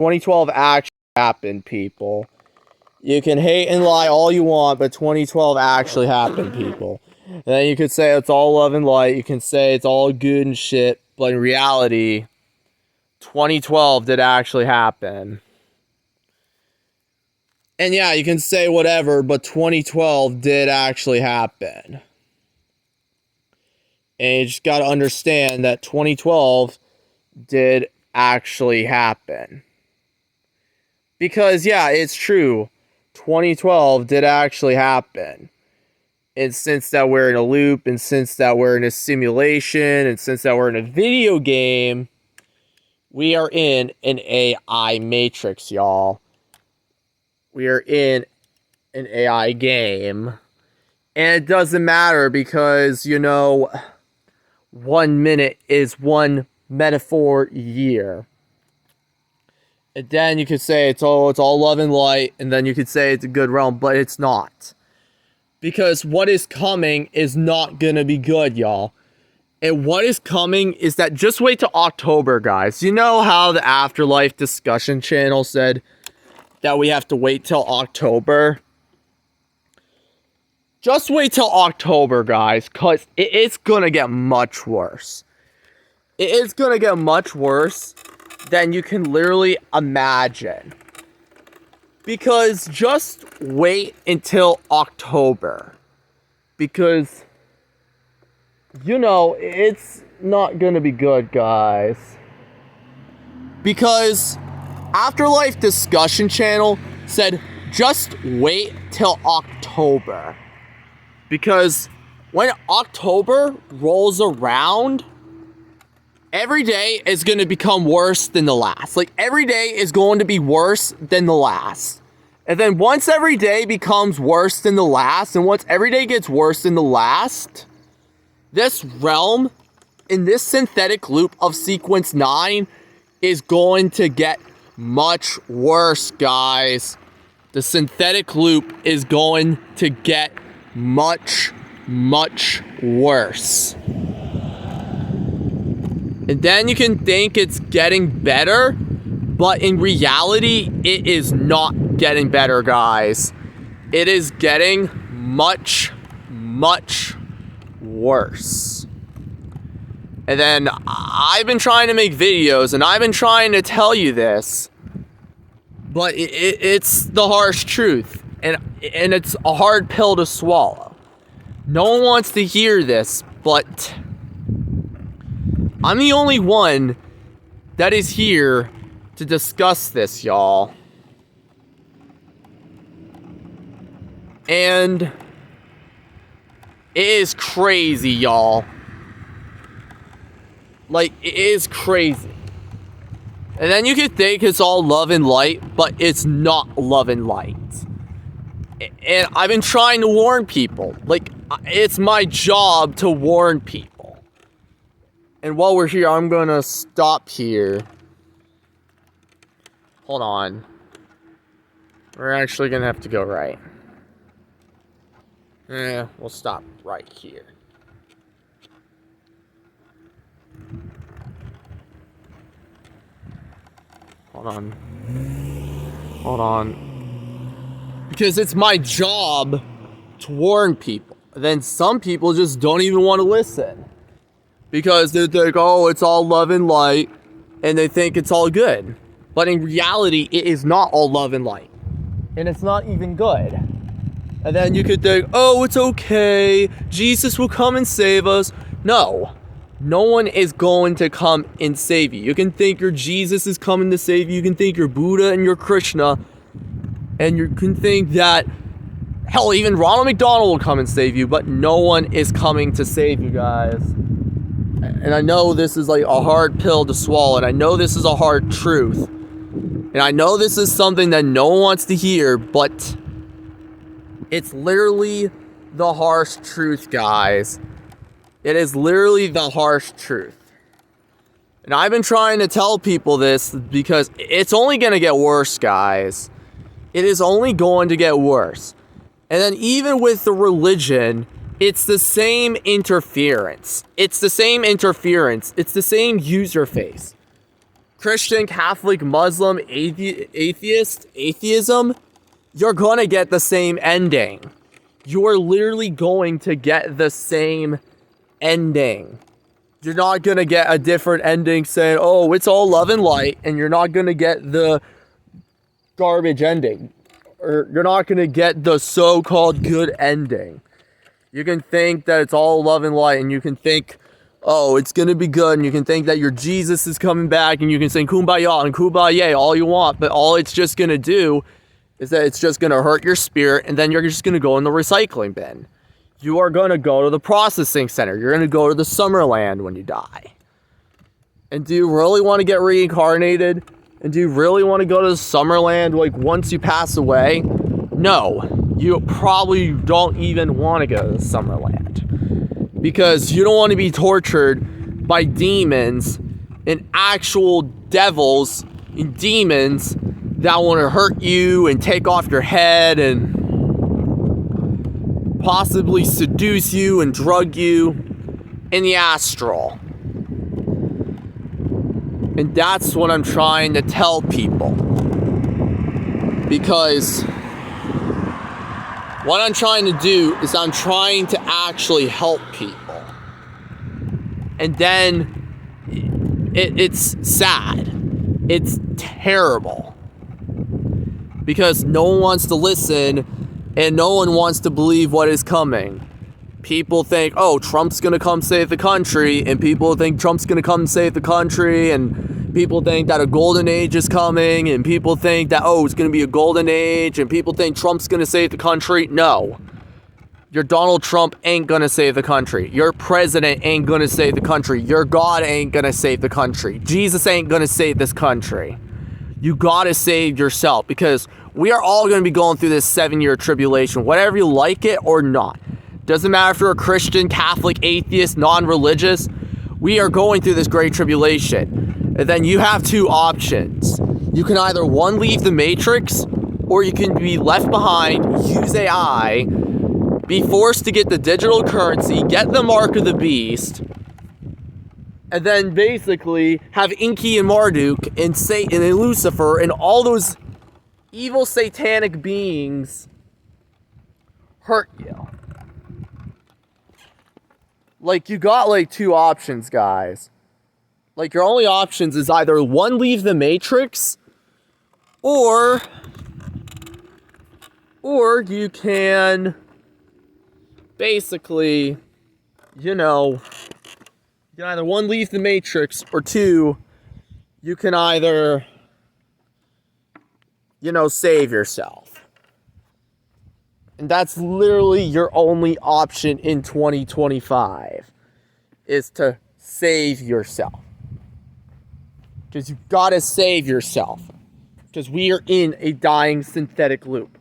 2012 actually happened, people. You can hate and lie all you want, but 2012 actually happened, people. And then you could say it's all love and light. You can say it's all good and shit. But in reality, 2012 did actually happen. And yeah, you can say whatever, but 2012 did actually happen. And you just gotta understand that 2012 did actually happen. Because yeah, it's true. 2012 did actually happen. And since that we're in a loop, and since that we're in a simulation, and since that we're in a video game, we are in an AI matrix, y'all. We are in an AI game. And it doesn't matter because, 1 minute is one metaphor year. And then you could say it's all love and light, and then you could say it's a good realm, but it's not. Because what is coming is not gonna be good, y'all. And what is coming is that just wait till October, guys. You know how the Afterlife discussion channel said that we have to wait till October? Just wait till October, guys, because it's gonna get much worse. It is gonna get much worse than you can literally imagine. Because just wait until October. Because, it's not gonna be good, guys. Because Afterlife Discussion Channel said, just wait till October. Because when October rolls around, every day is going to become worse than the last. Like, every day is going to be worse than the last. And then once every day becomes worse than the last, and once every day gets worse than the last, this realm, in this synthetic loop of Sequence 9, is going to get much worse, guys. The synthetic loop is going to get much, much worse. And then you can think it's getting better, but in reality, it is not getting better, guys. It is getting much, much worse. And then I've been trying to make videos, and I've been trying to tell you this, but it's the harsh truth, and it's a hard pill to swallow. No one wants to hear this, but I'm the only one that is here to discuss this, y'all. And it is crazy, y'all. Like, it is crazy. And then you could think it's all love and light, but it's not love and light. And I've been trying to warn people. Like, it's my job to warn people. And while we're here, I'm gonna stop here. Hold on. We're actually gonna have to go right. We'll stop right here. Hold on. Because it's my job to warn people. Then some people just don't even want to listen. Because they think, oh, it's all love and light. And they think it's all good. But in reality, it is not all love and light. And it's not even good. And then you could think, oh, it's okay. Jesus will come and save us. No. No one is going to come and save you. You can think your Jesus is coming to save you. You can think your Buddha and your Krishna. And you can think that, hell, even Ronald McDonald will come and save you. But no one is coming to save you, guys. And I know this is like a hard pill to swallow. And I know this is a hard truth. And I know this is something that no one wants to hear. But it's literally the harsh truth, guys. It is literally the harsh truth. And I've been trying to tell people this because it's only going to get worse, guys. It is only going to get worse. And then even with the religion, it's the same interference. It's the same interference. It's the same user face. Christian, Catholic, Muslim, atheism, you're gonna get the same ending. You're literally going to get the same ending. You're not gonna get a different ending saying, oh, it's all love and light, and you're not gonna get the garbage ending. Or you're not gonna get the so-called good ending. You can think that it's all love and light, and you can think, oh, it's gonna be good, and you can think that your Jesus is coming back, and you can sing kumbaya and kumbaya all you want, but all it's just gonna do is that it's just gonna hurt your spirit, and then you're just gonna go in the recycling bin. You are gonna go to the processing center. You're gonna go to the Summerland when you die. And do you really want to get reincarnated? And do you really want to go to the Summerland like once you pass away? No, you probably don't even want to go to the Summerland. Because you don't want to be tortured by demons and actual devils and demons that want to hurt you and take off your head and possibly seduce you and drug you in the astral. And that's what I'm trying to tell people. Because what I'm trying to do is I'm trying to actually help people. And then it's sad. It's terrible. Because no one wants to listen and no one wants to believe what is coming. People think, oh, Trump's gonna come save the country, and people think Trump's gonna come save the country, and people think that a golden age is coming, and people think that, oh, it's gonna be a golden age, and people think Trump's gonna save the country. No. Your Donald Trump ain't gonna save the country. Your president ain't gonna save the country. Your God ain't gonna save the country. Jesus ain't gonna save this country. You gotta save yourself, because we are all gonna be going through this 7-year tribulation, whether you like it or not. Doesn't matter if you're a Christian, Catholic, atheist, non-religious. We are going through this great tribulation. And then you have two options. You can either, one, leave the Matrix, or you can be left behind, use AI, be forced to get the digital currency, get the mark of the beast, and then basically have Enki and Marduk and Satan and Lucifer and all those evil satanic beings hurt you. Like, you got like two options, guys. Like, your only options is either, one, leave the Matrix, or you can basically, you can either, one, leave the Matrix, or two, you can either, save yourself. And that's literally your only option in 2025, is to save yourself. Because you gotta save yourself. Because we are in a dying synthetic loop.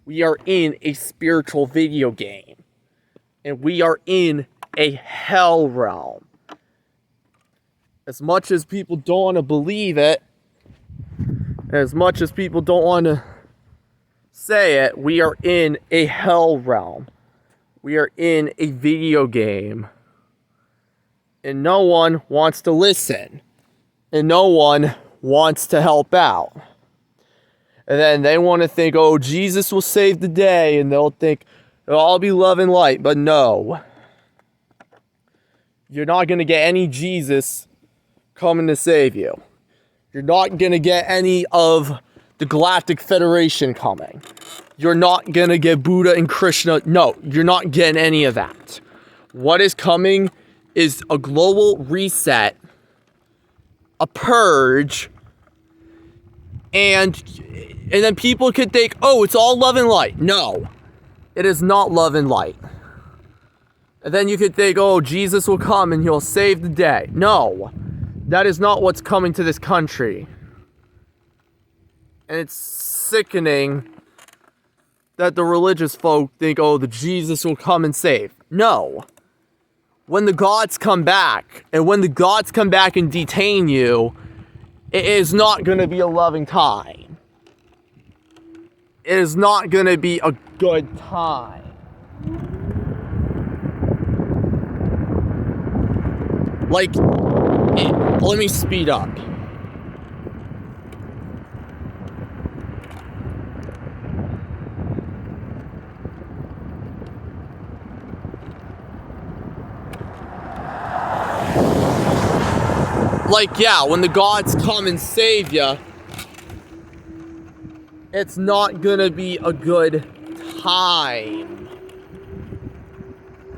We are in a spiritual video game. And we are in a hell realm. As much as people don't want to believe it, as much as people don't want to say it, we are in a hell realm. We are in a video game. And no one wants to listen. And no one wants to help out. And then they want to think, oh, Jesus will save the day. And they'll think, it'll all be love and light. But no. You're not going to get any Jesus coming to save you. You're not going to get any of the Galactic Federation coming. You're not going to get Buddha and Krishna. No, you're not getting any of that. What is coming is a global reset, a purge, and then people could think, oh, it's all love and light. No, it is not love and light. And then you could think, oh, Jesus will come and he'll save the day. No, that is not what's coming to this country. And it's sickening that the religious folk think, oh, the Jesus will come and save. No. When the gods come back, and when the gods come back and detain you, it is not going to be a loving time. It is not going to be a good time. Let me speed up. like, yeah, when the gods come and save you, it's not gonna be a good time.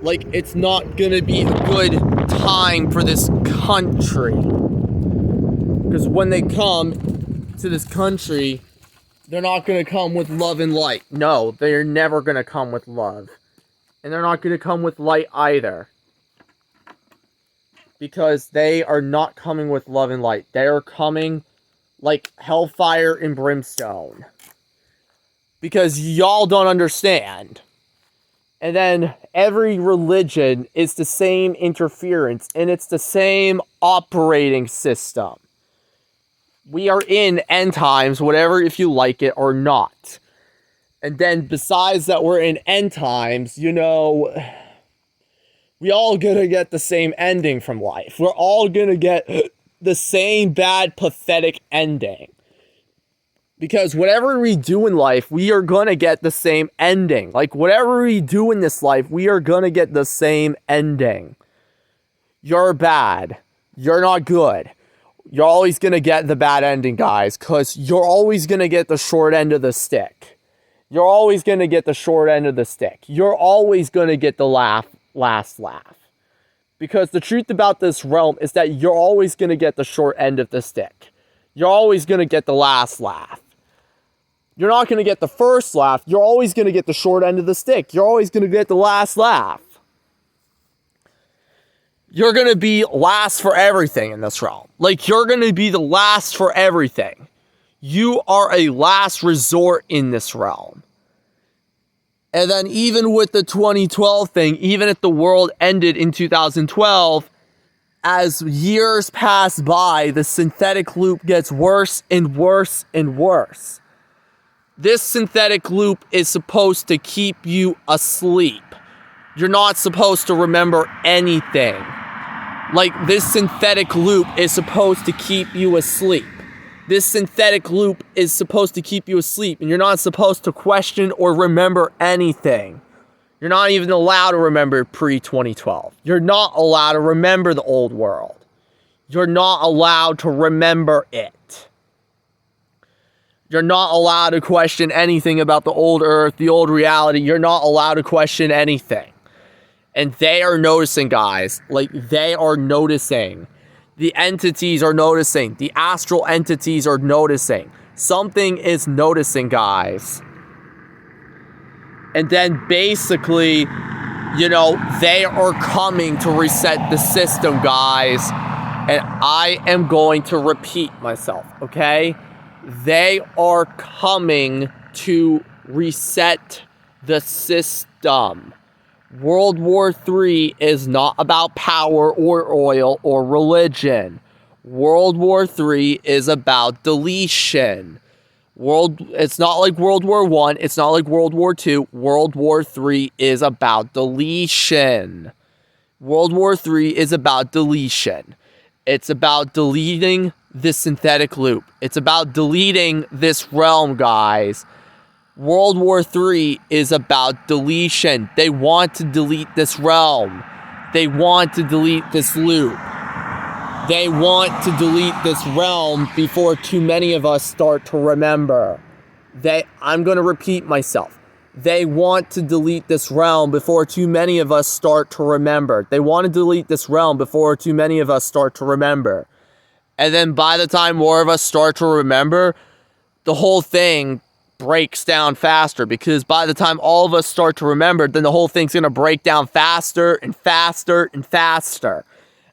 Like, it's not gonna be a good time for this country. Because when they come to this country, they're not gonna come with love and light. No, they're never gonna come with love. And they're not gonna come with light either. Because they are not coming with love and light. They are coming like hellfire and brimstone. Because y'all don't understand. And then every religion is the same interference. And it's the same operating system. We are in end times, whatever, if you like it or not. And then besides that we're in end times, you know, we all gonna get the same ending from life. We're all gonna get the same bad, pathetic ending. Because whatever we do in life, we are gonna get the same ending. Like, whatever we do in this life, we are gonna get the same ending. You're bad. You're not good. You're always gonna get the bad ending, guys. Because you're always gonna get the short end of the stick. You're always gonna get the short end of the stick. You're always gonna get the last laugh. Because the truth about this realm is that you're always going to get the short end of the stick. You're always going to get the last laugh. You're not going to get the first laugh. You're always going to get the short end of the stick. You're always going to get the last laugh. You're going to be last for everything in this realm. Like, you're going to be the last for everything. You are a last resort in this realm. And then even with the 2012 thing, even if the world ended in 2012, as years pass by, the synthetic loop gets worse and worse and worse. This synthetic loop is supposed to keep you asleep. You're not supposed to remember anything. Like, this synthetic loop is supposed to keep you asleep. This synthetic loop is supposed to keep you asleep, and you're not supposed to question or remember anything. You're not even allowed to remember pre-2012. You're not allowed to remember the old world. You're not allowed to remember it. You're not allowed to question anything about the old earth, the old reality. You're not allowed to question anything. And they are noticing, guys. Like, they are noticing. The entities are noticing. The astral entities are noticing. Something is noticing, guys. And then basically, you know, they are coming to reset the system, guys. And I am going to repeat myself, okay? They are coming to reset the system. World War III is not about power or oil or religion. World War III is about deletion. It's not like World War I. It's not like World War II. World War III is about deletion. World War III is about deletion. It's about deleting this synthetic loop. It's about deleting this realm, guys. World War III is about deletion. They want to delete this realm. They want to delete this loop. They want to delete this realm before too many of us start to remember. I'm going to repeat myself. They want to delete this realm before too many of us start to remember. They want to delete this realm before too many of us start to remember. And then by the time more of us start to remember, the whole thing breaks down faster, because by the time all of us start to remember, then the whole thing's going to break down faster and faster and faster.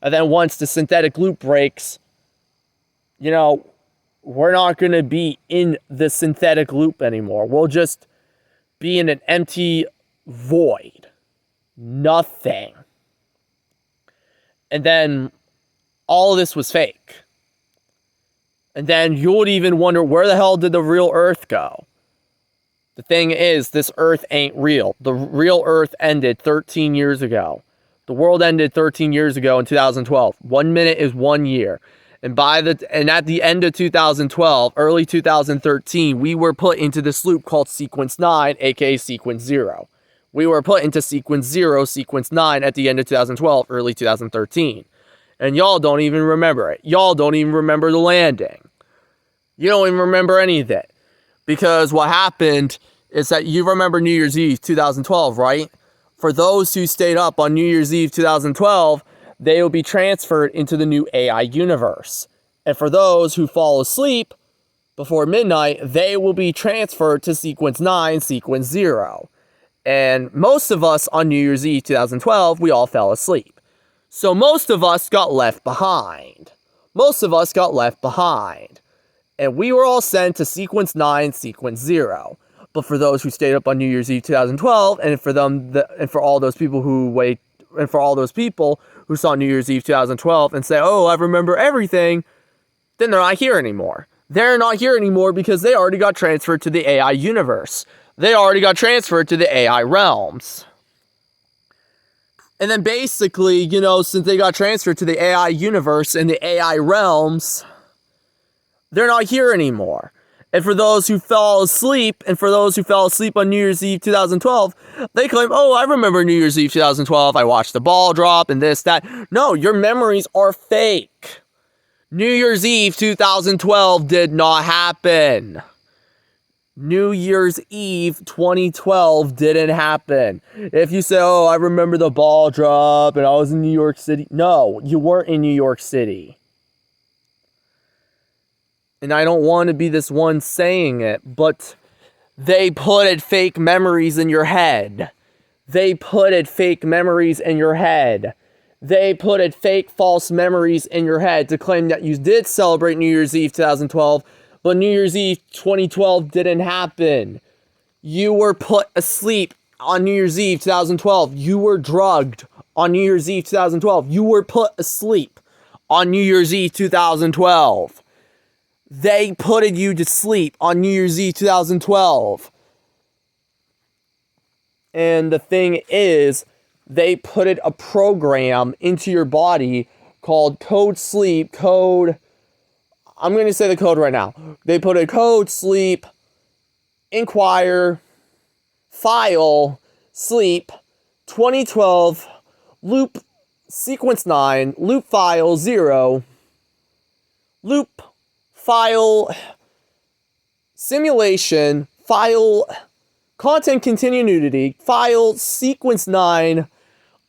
And then once the synthetic loop breaks, you know, we're not going to be in the synthetic loop anymore. We'll just be in an empty void. Nothing. And then all of this was fake. And then you would even wonder, where the hell did the real Earth go? The thing is, this Earth ain't real. The real Earth ended 13 years ago. The world ended 13 years ago in 2012. 1 minute is 1 year. And at the end of 2012, early 2013, we were put into this loop called Sequence 9, aka Sequence 0. We were put into Sequence 0, Sequence 9 at the end of 2012, early 2013. And y'all don't even remember it. Y'all don't even remember the landing. You don't even remember any of it. Because what happened is that you remember New Year's Eve 2012, right? For those who stayed up on New Year's Eve 2012, they will be transferred into the new AI universe. And for those who fall asleep before midnight, they will be transferred to sequence 9, sequence 0. And most of us on New Year's Eve 2012, we all fell asleep. So most of us got left behind. Most of us got left behind. And we were all sent to sequence 9, sequence 0. But for those who stayed up on New Year's Eve 2012, and for all those people who saw New Year's Eve 2012 and say, "Oh, I remember everything," then they're not here anymore. They're not here anymore because they already got transferred to the AI universe. They already got transferred to the AI realms. And then basically, since they got transferred to the AI universe and the AI realms, they're not here anymore. And for those who fell asleep, on New Year's Eve 2012, they claim, "Oh, I remember New Year's Eve 2012. I watched the ball drop and this, that." No, your memories are fake. New Year's Eve 2012 did not happen. New Year's Eve 2012 didn't happen. If you say, "Oh, I remember the ball drop and I was in New York City." No, you weren't in New York City. And I don't want to be this one saying it, but they put fake memories in your head. They put fake memories in your head. They put fake false memories in your head to claim that you did celebrate New Year's Eve 2012, but New Year's Eve 2012 didn't happen. You were put asleep on New Year's Eve 2012. You were drugged on New Year's Eve 2012. You were put asleep on New Year's Eve 2012. They put you to sleep on New Year's Eve 2012. And the thing is, they put a program into your body called Code Sleep, I'm going to say the code right now. They put a Code Sleep, Inquire, File, Sleep, 2012, Loop, Sequence 9, Loop File 0, Loop File, Simulation, File, Content Continuity, File, Sequence 9,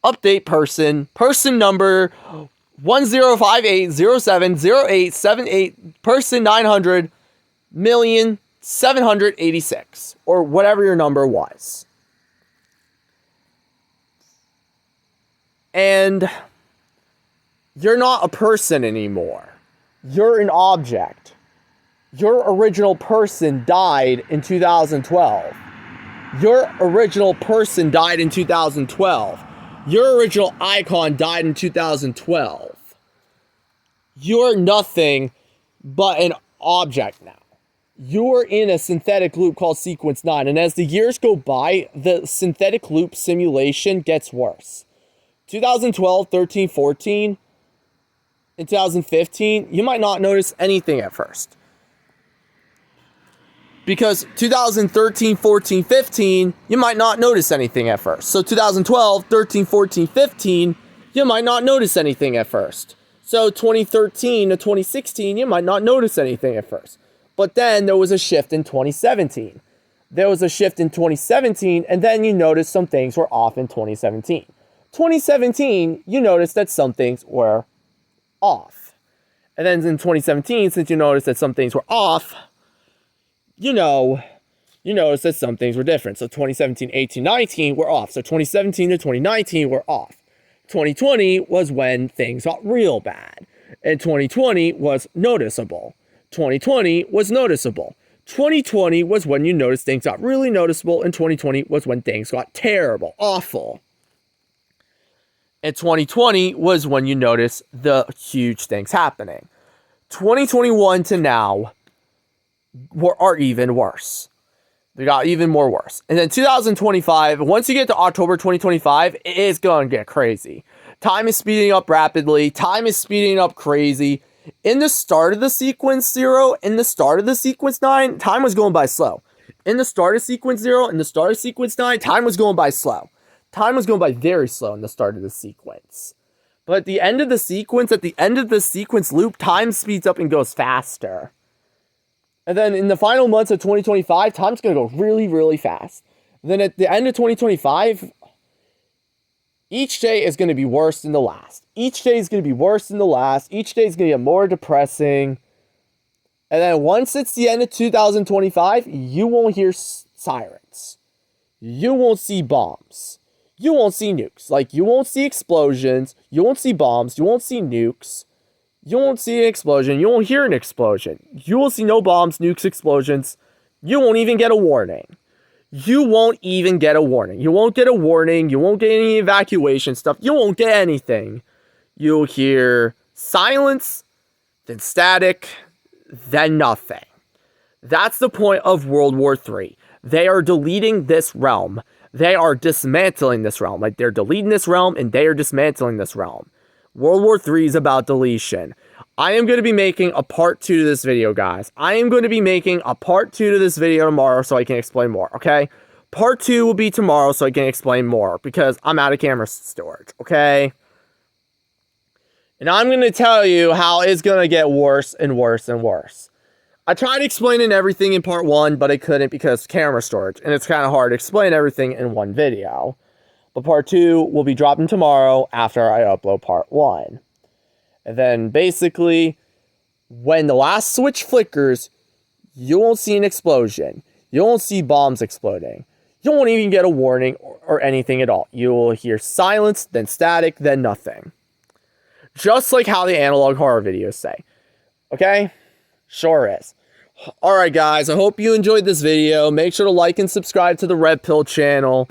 Update Person number 1058070878, person 900,786, or whatever your number was. And you're not a person anymore. You're an object. Your original person died in 2012. Your original person died in 2012. Your original icon died in 2012. You're nothing but an object now. You're in a synthetic loop called Sequence 9. And as the years go by, the synthetic loop simulation gets worse. 2012, 13, 14, in 2015, you might not notice anything at first. Because 2013, 14, 15, you might not notice anything at first. So 2012, 13, 14, 15, you might not notice anything at first. So 2013 to 2016, you might not notice anything at first. But then there was a shift in 2017. And then you noticed some things were off in 2017. 2017, you noticed that some things were off. And then in 2017, since you noticed that some things were off, you noticed that some things were different. So 2017, 18, 19 were off. So 2017 to 2019 were off. 2020 was when things got real bad. And 2020 was noticeable. 2020 was noticeable. 2020 was when you noticed things got really noticeable. And 2020 was when things got terrible, awful. And 2020 was when you noticed the huge things happening. 2021 to now are even worse. They got even more worse. And then 2025, once you get to October 2025, it is going to get crazy. Time is speeding up rapidly. Time is speeding up crazy. In the start of the sequence 0, in the start of the sequence 9, time was going by slow. In the start of sequence 0, in the start of sequence 9, time was going by slow. Time was going by very slow in the start of the sequence. But at the end of the sequence loop, time speeds up and goes faster. And then in the final months of 2025, time's going to go really, really fast. Then at the end of 2025, each day is going to be worse than the last. Each day is going to be worse than the last. Each day is going to get more depressing. And then once it's the end of 2025, you won't hear sirens. You won't see bombs. You won't see nukes. Like, you won't see explosions. You won't see bombs. You won't see nukes. You won't see an explosion. You won't hear an explosion. You will see no bombs, nukes, explosions. You won't even get a warning. You won't even get a warning. You won't get a warning. You won't get any evacuation stuff. You won't get anything. You'll hear silence, then static, then nothing. That's the point of World War III. They are deleting this realm. They are dismantling this realm. Like, they're deleting this realm and they are dismantling this realm. World War III is about deletion. I am going to be making a part 2 to this video, guys. I am going to be making a part 2 to this video tomorrow so I can explain more, okay? Part 2 will be tomorrow so I can explain more because I'm out of camera storage, okay? And I'm going to tell you how it's going to get worse and worse and worse. I tried explaining everything in part 1, but I couldn't because camera storage. And it's kind of hard to explain everything in one video. But part 2 will be dropping tomorrow after I upload part 1. And then basically, when the last switch flickers, you won't see an explosion. You won't see bombs exploding. You won't even get a warning or anything at all. You will hear silence, then static, then nothing. Just like how the analog horror videos say. Okay? Sure is. Alright guys, I hope you enjoyed this video. Make sure to like and subscribe to the Red Pill channel.